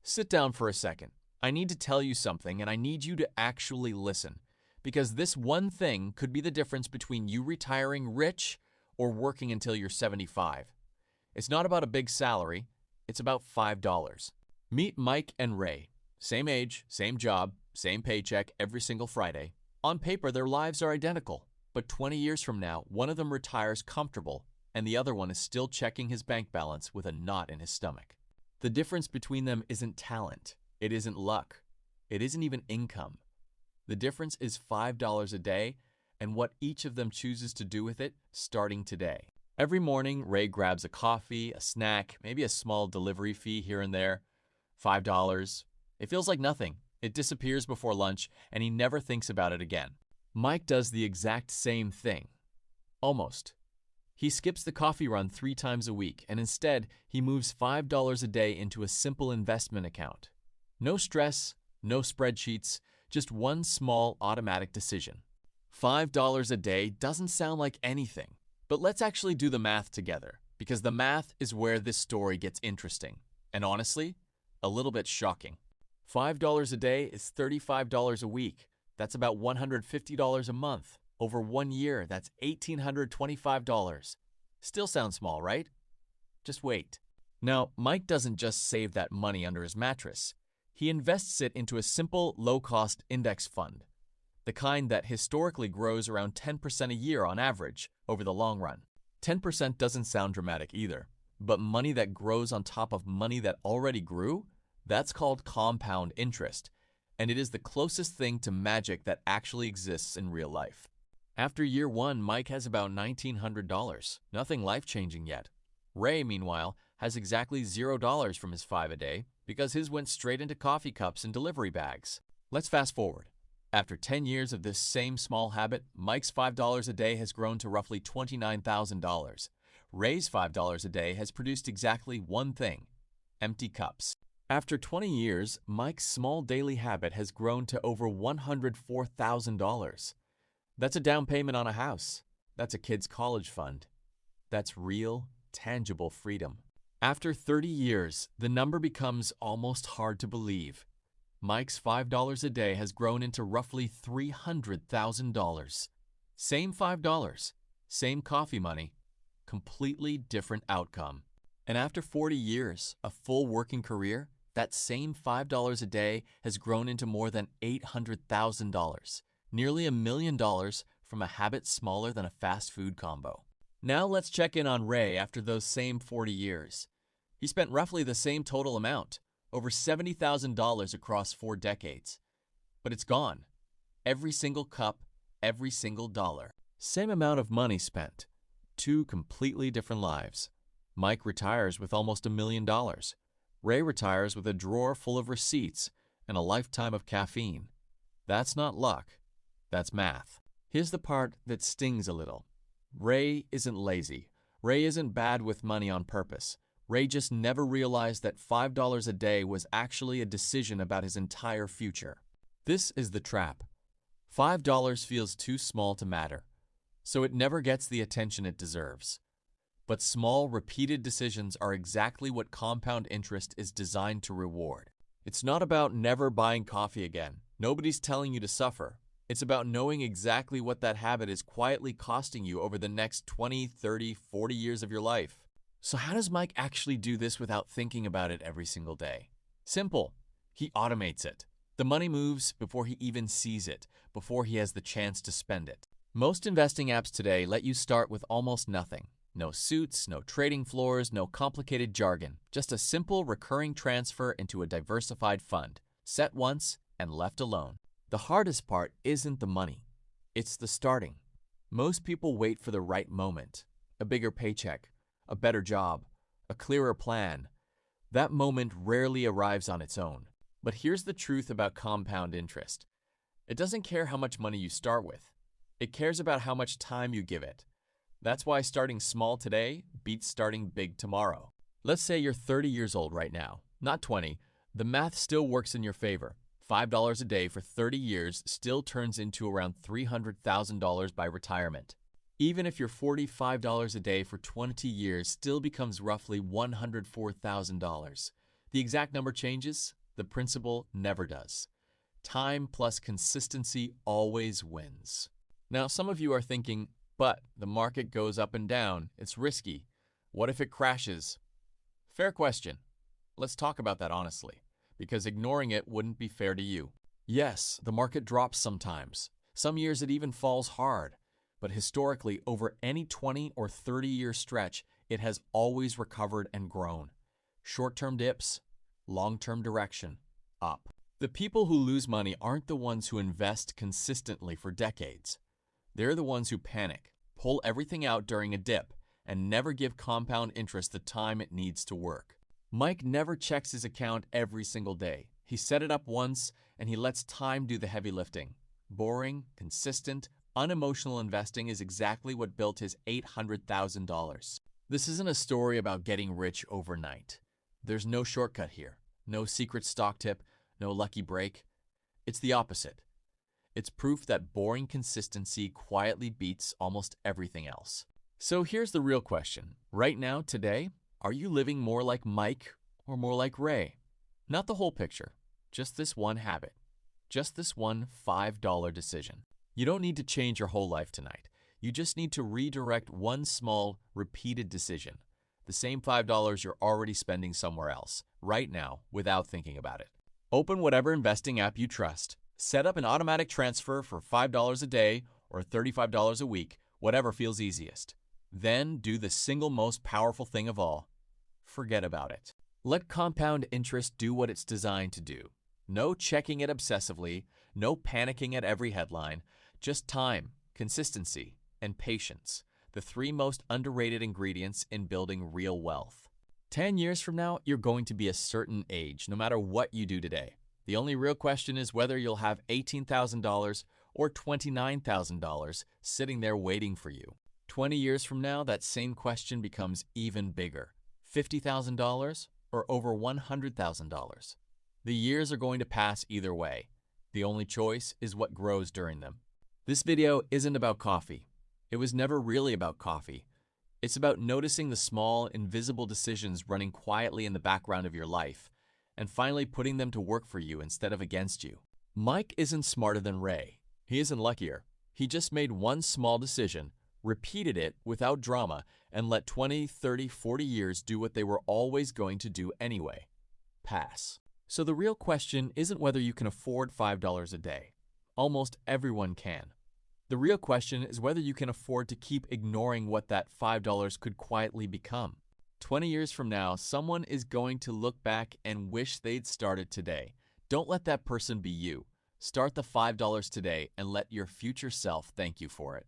Sit down for a second. I need to tell you something, and I need you to actually listen, because this one thing could be the difference between you retiring rich or working until you're 75. It's not about a big salary, it's about $5. Meet Mike and Ray. Same age, same job, same paycheck every single Friday. On paper, their lives are identical, but 20 years from now, one of them retires comfortable, and the other one is still checking his bank balance with a knot in his stomach. The difference between them isn't talent. It isn't luck. It isn't even income. The difference is $5 a day and what each of them chooses to do with it starting today. Every morning, Ray grabs a coffee, a snack, maybe a small delivery fee here and there. $5. It feels like nothing. It disappears before lunch, and he never thinks about it again. Mike does the exact same thing. Almost. He skips the coffee run 3 times a week, and instead, he moves $5 a day into a simple investment account. No stress, no spreadsheets, just one small automatic decision. $5 a day doesn't sound like anything, but let's actually do the math together, because the math is where this story gets interesting, and honestly, a little bit shocking. $5 a day is $35 a week. That's about $150 a month. Over 1 year, that's $1,825. Still sounds small, right? Just wait. Now, Mike doesn't just save that money under his mattress. He invests it into a simple, low-cost index fund, the kind that historically grows around 10% a year on average over the long run. 10% doesn't sound dramatic either, but money that grows on top of money that already grew, that's called compound interest, and it is the closest thing to magic that actually exists in real life. After year 1, Mike has about $1,900, nothing life-changing yet. Ray, meanwhile, has exactly $0 from his 5 a day because his went straight into coffee cups and delivery bags. Let's fast forward. After 10 years of this same small habit, Mike's $5 a day has grown to roughly $29,000. Ray's $5 a day has produced exactly one thing: empty cups. After 20 years, Mike's small daily habit has grown to over $104,000. That's a down payment on a house. That's a kid's college fund. That's real, tangible freedom. After 30 years, the number becomes almost hard to believe. Mike's $5 a day has grown into roughly $300,000. Same $5, same coffee money, completely different outcome. And after 40 years, a full working career, that same $5 a day has grown into more than $800,000. Nearly $1 million from a habit smaller than a fast food combo. Now let's check in on Ray after those same 40 years. He spent roughly the same total amount, over $70,000 across 4 decades. But it's gone. Every single cup, every single dollar. Same amount of money spent. 2 completely different lives. Mike retires with almost $1 million. Ray retires with a drawer full of receipts and a lifetime of caffeine. That's not luck. That's math. Here's the part that stings a little. Ray isn't lazy. Ray isn't bad with money on purpose. Ray just never realized that $5 a day was actually a decision about his entire future. This is the trap. $5 feels too small to matter, so it never gets the attention it deserves. But small, repeated decisions are exactly what compound interest is designed to reward. It's not about never buying coffee again. Nobody's telling you to suffer. It's about knowing exactly what that habit is quietly costing you over the next 20, 30, 40 years of your life. So how does Mike actually do this without thinking about it every single day? Simple. He automates it. The money moves before he even sees it, before he has the chance to spend it. Most investing apps today let you start with almost nothing. No suits, no trading floors, no complicated jargon. Just a simple recurring transfer into a diversified fund, set once and left alone. The hardest part isn't the money. It's the starting. Most people wait for the right moment. A bigger paycheck, a better job, a clearer plan. That moment rarely arrives on its own. But here's the truth about compound interest. It doesn't care how much money you start with. It cares about how much time you give it. That's why starting small today beats starting big tomorrow. Let's say you're 30 years old right now, not 20. The math still works in your favor. $5 a day for 30 years still turns into around $300,000 by retirement. Even if your $45 a day for 20 years still becomes roughly $104,000. The exact number changes, the principle never does. Time plus consistency always wins. Now, some of you are thinking, but the market goes up and down. It's risky. What if it crashes? Fair question. Let's talk about that honestly, because ignoring it wouldn't be fair to you. Yes, the market drops sometimes. Some years it even falls hard. But historically, over any 20 or 30-year stretch, it has always recovered and grown. Short-term dips, long-term direction, up. The people who lose money aren't the ones who invest consistently for decades. They're the ones who panic, pull everything out during a dip, and never give compound interest the time it needs to work. Mike never checks his account every single day. He set it up once, and he lets time do the heavy lifting. Boring, consistent, unemotional investing is exactly what built his $800,000. This isn't a story about getting rich overnight. There's no shortcut here, no secret stock tip, no lucky break. It's the opposite. It's proof that boring consistency quietly beats almost everything else. So here's the real question. Right now, today, are you living more like Mike or more like Ray? Not the whole picture, just this one habit, just this one $5 decision. You don't need to change your whole life tonight. You just need to redirect one small, repeated decision. The same $5 you're already spending somewhere else, right now, without thinking about it. Open whatever investing app you trust. Set up an automatic transfer for $5 a day or $35 a week, whatever feels easiest. Then do the single most powerful thing of all. Forget about it. Let compound interest do what it's designed to do. No checking it obsessively, no panicking at every headline, just time, consistency, and patience, the three most underrated ingredients in building real wealth. 10 years from now, you're going to be a certain age, no matter what you do today. The only real question is whether you'll have $18,000 or $29,000 sitting there waiting for you. 20 years from now, that same question becomes even bigger. $50,000 or over $100,000. The years are going to pass either way. The only choice is what grows during them. This video isn't about coffee. It was never really about coffee. It's about noticing the small, invisible decisions running quietly in the background of your life and finally putting them to work for you instead of against you. Mike isn't smarter than Ray. He isn't luckier. He just made one small decision, repeated it without drama, and let 20, 30, 40 years do what they were always going to do anyway. Pass. So the real question isn't whether you can afford $5 a day. Almost everyone can. The real question is whether you can afford to keep ignoring what that $5 could quietly become. 20 years from now, someone is going to look back and wish they'd started today. Don't let that person be you. Start the $5 today and let your future self thank you for it.